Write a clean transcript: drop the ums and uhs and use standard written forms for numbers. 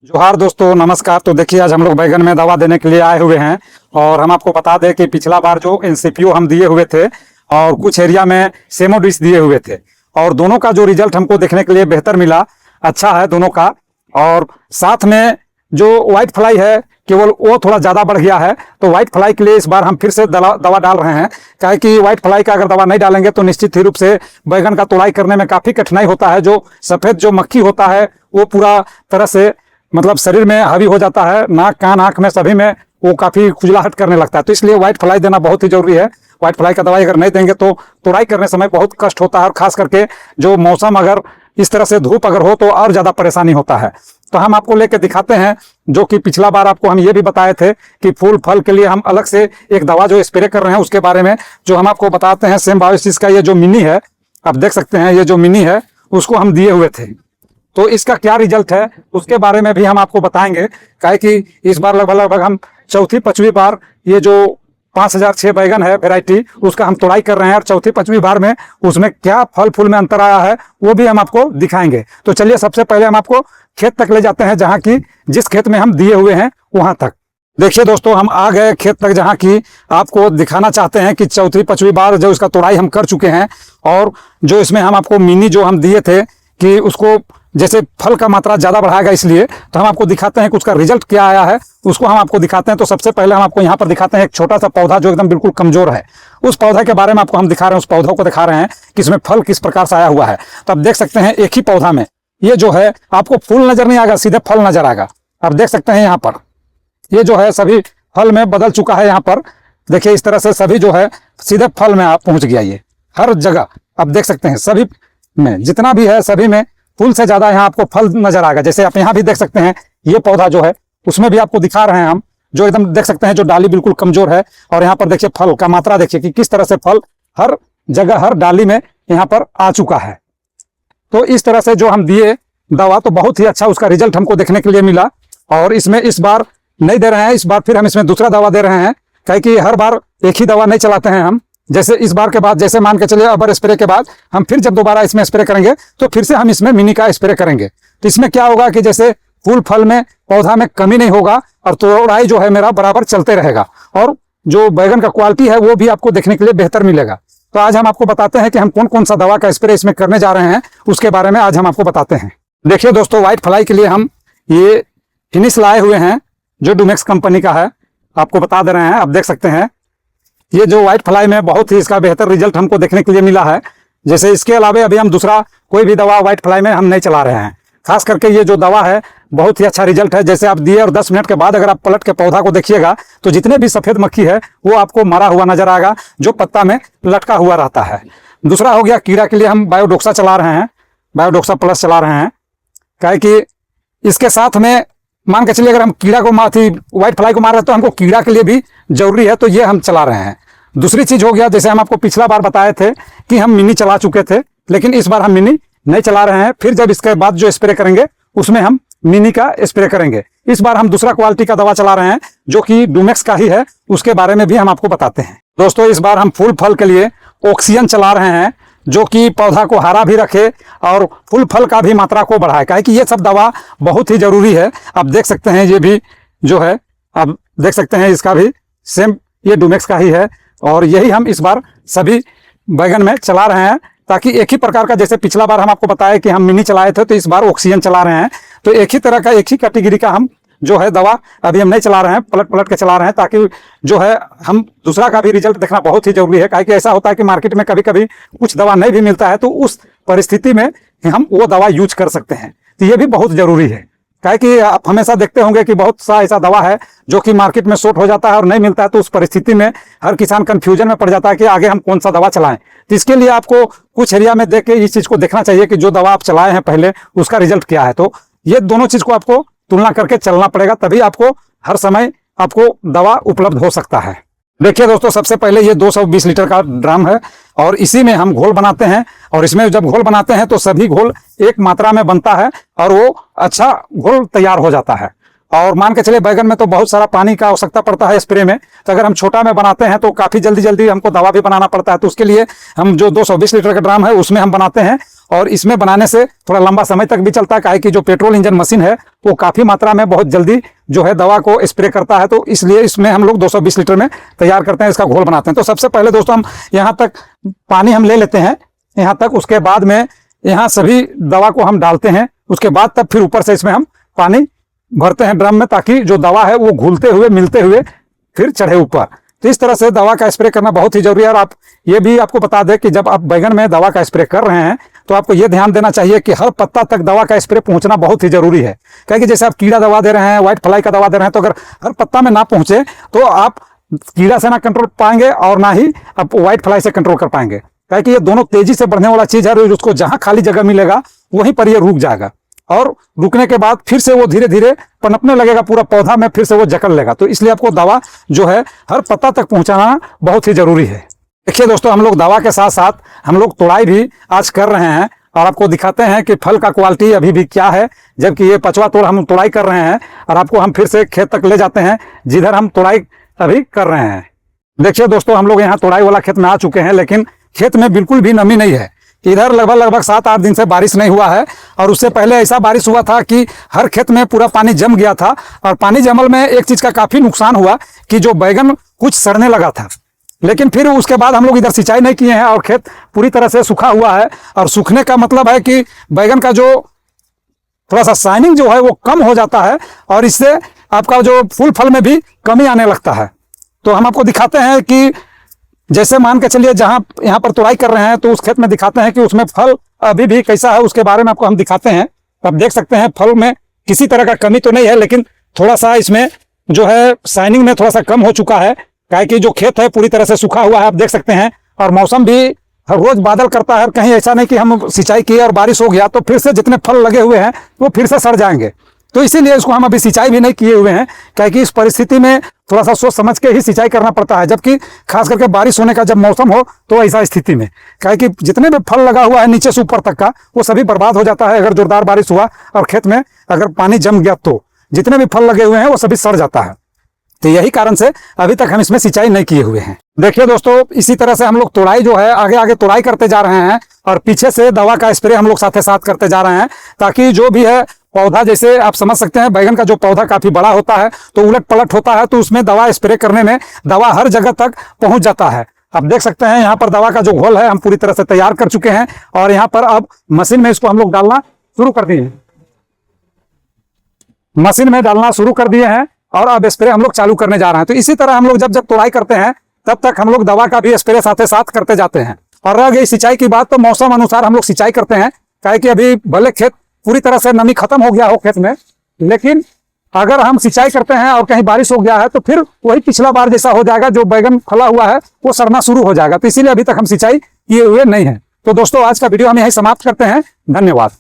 जोहार दोस्तों, नमस्कार। तो देखिए, आज हम लोग बैगन में दवा देने के लिए आए हुए हैं और हम आपको बता दें कि पिछला बार जो एनसीपीओ हम दिए हुए थे और कुछ एरिया में सेमोडिस दिए हुए थे और दोनों का जो रिजल्ट हमको देखने के लिए बेहतर मिला, अच्छा है दोनों का। और साथ में जो व्हाइट फ्लाई है केवल वो थोड़ा ज़्यादा बढ़ गया है, तो व्हाइट फ्लाई के लिए इस बार हम फिर से दवा डाल रहे हैं। क्या है कि व्हाइट फ्लाई का अगर दवा नहीं डालेंगे तो निश्चित ही रूप से बैगन का तोड़ाई करने में काफ़ी कठिनाई होता है। जो सफ़ेद जो मक्खी होता है वो पूरा तरह से मतलब शरीर में हावी हो जाता है, नाक कान आंख में सभी में वो काफी खुजलाहट करने लगता है। तो इसलिए व्हाइट फ्लाई देना बहुत ही जरूरी है। व्हाइट फ्लाई का दवाई अगर नहीं देंगे तो तोड़ाई करने समय बहुत कष्ट होता है, और खास करके जो मौसम अगर इस तरह से धूप अगर हो तो और ज्यादा परेशानी होता है। तो हम आपको लेके दिखाते हैं, जो कि पिछला बार आपको हम ये भी बताए थे कि फूल फल के लिए हम अलग से एक दवा जो स्प्रे कर रहे हैं उसके बारे में जो हम आपको बताते हैं। सिम्बायोसिस का ये जो मिनी है, आप देख सकते हैं, ये जो मिनी है उसको हम दिए हुए थे। तो इसका क्या रिजल्ट है उसके बारे में भी हम आपको बताएंगे। काहे कि इस बार लगभग हम चौथी पांचवी बार ये जो 5006 बैगन है वैरायटी, उसका हम तोड़ाई कर रहे हैं और चौथी पांचवी बार में उसमें क्या फल फूल में अंतर आया है वो भी हम आपको दिखाएंगे। तो चलिए, सबसे पहले हम आपको खेत तक ले जाते हैं, जहाँ की जिस खेत में हम दिए हुए हैं वहां तक। देखिए दोस्तों, हम आ गए खेत तक, जहाँ की आपको दिखाना चाहते हैं कि चौथी पांचवी बार जो इसका तोड़ाई हम कर चुके हैं। और जो इसमें हम आपको मिनी जो हम दिए थे कि उसको जैसे फल का मात्रा ज्यादा बढ़ाएगा, इसलिए तो हम आपको दिखाते हैं कि उसका रिजल्ट क्या आया है, उसको हम आपको दिखाते हैं। तो सबसे पहले हम आपको यहाँ पर दिखाते हैं एक छोटा सा पौधा जो एकदम बिल्कुल कमजोर है। उस पौधा के बारे में आपको हम दिखा रहे हैं, उस पौधों को दिखा रहे हैं कि इसमें फल किस प्रकार से आया हुआ है। तो आप देख सकते हैं एक ही पौधा में ये जो है आपको फूल नजर नहीं आएगा, सीधे फल नजर आएगा। आप देख सकते हैं यहाँ पर ये जो है सभी फल में बदल चुका है। यहाँ पर देखिए, इस तरह से सभी जो है सीधे फल में आप पहुंच गया। ये हर जगह आप देख सकते हैं, सभी में जितना भी है सभी में फूल से ज्यादा यहाँ आपको फल नजर आएगा। जैसे आप यहाँ भी देख सकते हैं, ये पौधा जो है उसमें भी आपको दिखा रहे हैं हम, जो एकदम देख सकते हैं जो डाली बिल्कुल कमजोर है। और यहाँ पर देखिए फल का मात्रा देखिए कि किस तरह से फल हर जगह हर डाली में यहाँ पर आ चुका है। तो इस तरह से जो हम दिए दवा, तो बहुत ही अच्छा उसका रिजल्ट हमको देखने के लिए मिला। और इसमें इस बार नहीं दे रहे हैं, इस बार फिर हम इसमें दूसरा दवा दे रहे हैं। क्या कि हर बार एक ही दवा नहीं चलाते हैं हम। जैसे इस बार के बाद, जैसे मान के चलिए अबर स्प्रे के बाद हम फिर जब दोबारा इसमें स्प्रे करेंगे तो फिर से हम इसमें मिनी का स्प्रे करेंगे। तो इसमें क्या होगा कि जैसे फूल फल में पौधा में कमी नहीं होगा और तोड़ाई जो है मेरा बराबर चलते रहेगा, और जो बैगन का क्वालिटी है वो भी आपको देखने के लिए बेहतर मिलेगा। तो आज हम आपको बताते हैं कि हम कौन कौन सा दवा का स्प्रे इसमें करने जा रहे हैं, उसके बारे में आज हम आपको बताते हैं। देखिए दोस्तों, व्हाइट फ्लाई के लिए हम ये फिनिश लाए हुए हैं जो डूमेक्स कंपनी का है, आपको बता दे रहे हैं। आप देख सकते हैं ये जो व्हाइट फ्लाई में बहुत ही इसका बेहतर रिजल्ट हमको देखने के लिए मिला है। जैसे इसके अलावा अभी हम दूसरा कोई भी दवा व्हाइट फ्लाई में हम नहीं चला रहे हैं। खास करके ये जो दवा है बहुत ही अच्छा रिजल्ट है। जैसे आप दिए और 10 मिनट के बाद अगर आप पलट के पौधा को देखिएगा तो जितने भी सफेद मक्खी है वो आपको मरा हुआ नजर आएगा, जो पत्ता में लटका हुआ रहता है। दूसरा हो गया कीड़ा के लिए हम बायोडोक्सा चला रहे हैं, बायोडोक्सा प्लस चला रहे हैं। क्या है कि इसके साथ में मान के चलिए अगर हम कीड़ा को व्हाइट फ्लाई को मार रहे हैं तो हमको कीड़ा के लिए भी जरूरी है, तो ये हम चला रहे हैं। दूसरी चीज हो गया, जैसे हम आपको पिछला बार बताए थे कि हम मिनी चला चुके थे, लेकिन इस बार हम मिनी नहीं चला रहे हैं। फिर जब इसके बाद जो स्प्रे करेंगे उसमें हम मिनी का स्प्रे करेंगे। इस बार हम दूसरा क्वालिटी का दवा चला रहे हैं जो कि डूमेक्स का ही है, उसके बारे में भी हम आपको बताते हैं। दोस्तों, इस बार हम फूल फल के लिए ऑक्सीजन चला रहे हैं, जो कि पौधा को हरा भी रखे और फूल फल का भी मात्रा को बढ़ाए। क्या है कि ये सब दवा बहुत ही जरूरी है। आप देख सकते हैं ये भी जो है, आप देख सकते हैं इसका भी सेम ये डूमेक्स का ही है। और यही हम इस बार सभी बैगन में चला रहे हैं, ताकि एक ही प्रकार का, जैसे पिछला बार हम आपको बताया कि हम मिनी चलाए थे, तो इस बार ऑक्सीजन चला रहे हैं। तो एक ही तरह का, एक ही कैटेगरी का हम जो है दवा अभी हम नहीं चला रहे हैं, पलट पलट के चला रहे हैं, ताकि जो है हम दूसरा का भी रिजल्ट देखना बहुत ही जरूरी है। कि ऐसा होता है कि मार्केट में कभी कभी कुछ दवा नहीं भी मिलता है, तो उस परिस्थिति में हम वो दवा यूज कर सकते हैं। तो ये भी बहुत जरूरी है। कि आप हमेशा देखते होंगे कि बहुत सा ऐसा दवा है जो कि मार्केट में शॉर्ट हो जाता है और नहीं मिलता है, तो उस परिस्थिति में हर किसान कंफ्यूजन में पड़ जाता है कि आगे हम कौन सा दवा चलाएं। तो इसके लिए आपको कुछ एरिया में देख के इस चीज को देखना चाहिए कि जो दवा आप चलाए हैं पहले उसका रिजल्ट क्या है। तो ये दोनों चीज को आपको तुलना करके चलना पड़ेगा, तभी आपको हर समय आपको दवा उपलब्ध हो सकता है। देखिए दोस्तों, सबसे पहले ये 220 लीटर का ड्रम है और इसी में हम घोल बनाते हैं। और इसमें जब घोल बनाते हैं तो सभी घोल एक मात्रा में बनता है और वो अच्छा घोल तैयार हो जाता है। और मान के चलिए बैगन में तो बहुत सारा पानी का आवश्यकता पड़ता है स्प्रे में, तो अगर हम छोटा में बनाते हैं तो काफी जल्दी जल्दी हमको दवा भी बनाना पड़ता है। तो उसके लिए हम जो 220 लीटर का ड्राम है उसमें हम बनाते हैं और इसमें बनाने से थोड़ा लंबा समय तक भी चलता है, काहे कि जो पेट्रोल इंजन मशीन है वो काफी मात्रा में बहुत जल्दी जो है दवा को स्प्रे करता है। तो इसलिए इसमें हम लोग 220 लीटर में तैयार करते हैं, इसका घोल बनाते हैं। तो सबसे पहले दोस्तों हम यहाँ तक पानी हम ले लेते हैं यहाँ तक, उसके बाद में यहाँ सभी दवा को हम डालते हैं, उसके बाद तब फिर ऊपर से इसमें हम पानी भरते हैं ड्रम में, ताकि जो दवा है वो घुलते हुए मिलते हुए फिर चढ़े ऊपर। तो इस तरह से दवा का स्प्रे करना बहुत ही जरूरी है। और आप ये भी आपको बता दें कि जब आप बैगन में दवा का स्प्रे कर रहे हैं तो आपको ये ध्यान देना चाहिए कि हर पत्ता तक दवा का स्प्रे पहुंचना बहुत ही जरूरी है। क्योंकि जैसे आप कीड़ा दवा दे रहे हैं, व्हाइट फ्लाई का दवा दे रहे हैं, तो अगर हर पत्ता में ना पहुंचे तो आप कीड़ा से ना कंट्रोल पाएंगे और ना ही आप व्हाइट फ्लाई से कंट्रोल कर पाएंगे। क्योंकि ये दोनों तेजी से बढ़ने वाला चीज है, उसको जहां खाली जगह मिलेगा वहीं पर ये रुक जाएगा, और रुकने के बाद फिर से वो धीरे धीरे पनपने लगेगा पूरा पौधा में, फिर से वो जकड़ लेगा। तो इसलिए आपको दवा जो है हर पत्ता तक पहुंचाना बहुत ही जरूरी है। देखिए दोस्तों, हम लोग दवा के साथ साथ हम लोग तोड़ाई भी आज कर रहे हैं और आपको दिखाते हैं कि फल का क्वालिटी अभी भी क्या है। जबकि ये 5वां तोड़ हम तोड़ाई कर रहे हैं और आपको हम फिर से खेत तक ले जाते हैं जिधर हम तोड़ाई अभी कर रहे हैं। देखिए दोस्तों, हम लोग यहाँ तोड़ाई वाला खेत में आ चुके हैं, लेकिन खेत में बिल्कुल भी नमी नहीं है। इधर लगभग 7-8 दिन से बारिश नहीं हुआ है, और उससे पहले ऐसा बारिश हुआ था कि हर खेत में पूरा पानी जम गया था। और पानी जमल में एक चीज का काफी नुकसान हुआ कि जो बैगन कुछ सड़ने लगा था, लेकिन फिर उसके बाद हम लोग इधर सिंचाई नहीं किए हैं और खेत पूरी तरह से सूखा हुआ है। और सूखने का मतलब है कि बैगन का जो थोड़ा सा शाइनिंग जो है वो कम हो जाता है, और इससे आपका जो फूल फल में भी कमी आने लगता है। तो हम आपको दिखाते हैं कि जैसे मान के चलिए जहां यहाँ पर तोड़ाई कर रहे हैं तो उस खेत में दिखाते हैं कि उसमें फल अभी भी कैसा है, उसके बारे में आपको हम दिखाते हैं। आप देख सकते हैं फल में किसी तरह का कमी तो नहीं है, लेकिन थोड़ा सा इसमें जो है शाइनिंग में थोड़ा सा कम हो चुका है, काहे कि जो खेत है पूरी तरह से सूखा हुआ है, आप देख सकते हैं। और मौसम भी हर रोज बादल करता है, कहीं ऐसा नहीं कि हम सिंचाई किए और बारिश हो गया तो फिर से जितने फल लगे हुए हैं वो फिर से सड़ जाएंगे। तो इसीलिए इसको हम अभी सिंचाई भी नहीं किए हुए हैं, क्योंकि इस परिस्थिति में थोड़ा सा सोच समझ के ही सिंचाई करना पड़ता है। जबकि खास करके बारिश होने का जब मौसम हो तो ऐसा स्थिति में, क्योंकि जितने भी फल लगा हुआ है नीचे से ऊपर तक का वो सभी बर्बाद हो जाता है। अगर जोरदार बारिश हुआ और खेत में अगर पानी जम गया तो जितने भी फल लगे हुए हैं वो सभी सड़ जाता है। तो यही कारण से अभी तक हम इसमें सिंचाई नहीं किए हुए हैं। देखिए दोस्तों, इसी तरह से हम लोग तोड़ाई जो है आगे आगे तोड़ाई करते जा रहे हैं, और पीछे से दवा का स्प्रे हम लोग साथ साथ करते जा रहे हैं, ताकि जो भी है पौधा, जैसे आप समझ सकते हैं बैगन का जो पौधा काफी बड़ा होता है तो उलट पलट होता है, तो उसमें दवा स्प्रे करने में दवा हर जगह तक पहुंच जाता है। आप देख सकते हैं यहाँ पर दवा का जो घोल है हम पूरी तरह से तैयार कर चुके हैं, और यहाँ पर अब मशीन में इसको हम लोग डालना शुरू कर दिए हैं। मशीन में डालना शुरू कर दिए हैं और अब स्प्रे हम लोग चालू करने जा रहे हैं। तो इसी तरह हम लोग जब जब तोड़ाई करते हैं तब तक हम लोग दवा का भी स्प्रे साथ साथ करते जाते हैं। और रह गई सिंचाई की बात, तो मौसम अनुसार हम लोग सिंचाई करते हैं, काहे कि अभी भले खेत पूरी तरह से नमी खत्म हो गया हो खेत में, लेकिन अगर हम सिंचाई करते हैं और कहीं बारिश हो गया है तो फिर वही पिछला बार जैसा हो जाएगा, जो बैगन फला हुआ है वो सड़ना शुरू हो जाएगा। तो इसीलिए अभी तक हम सिंचाई किए हुए नहीं है। तो दोस्तों, आज का वीडियो हम यहीं समाप्त करते हैं। धन्यवाद।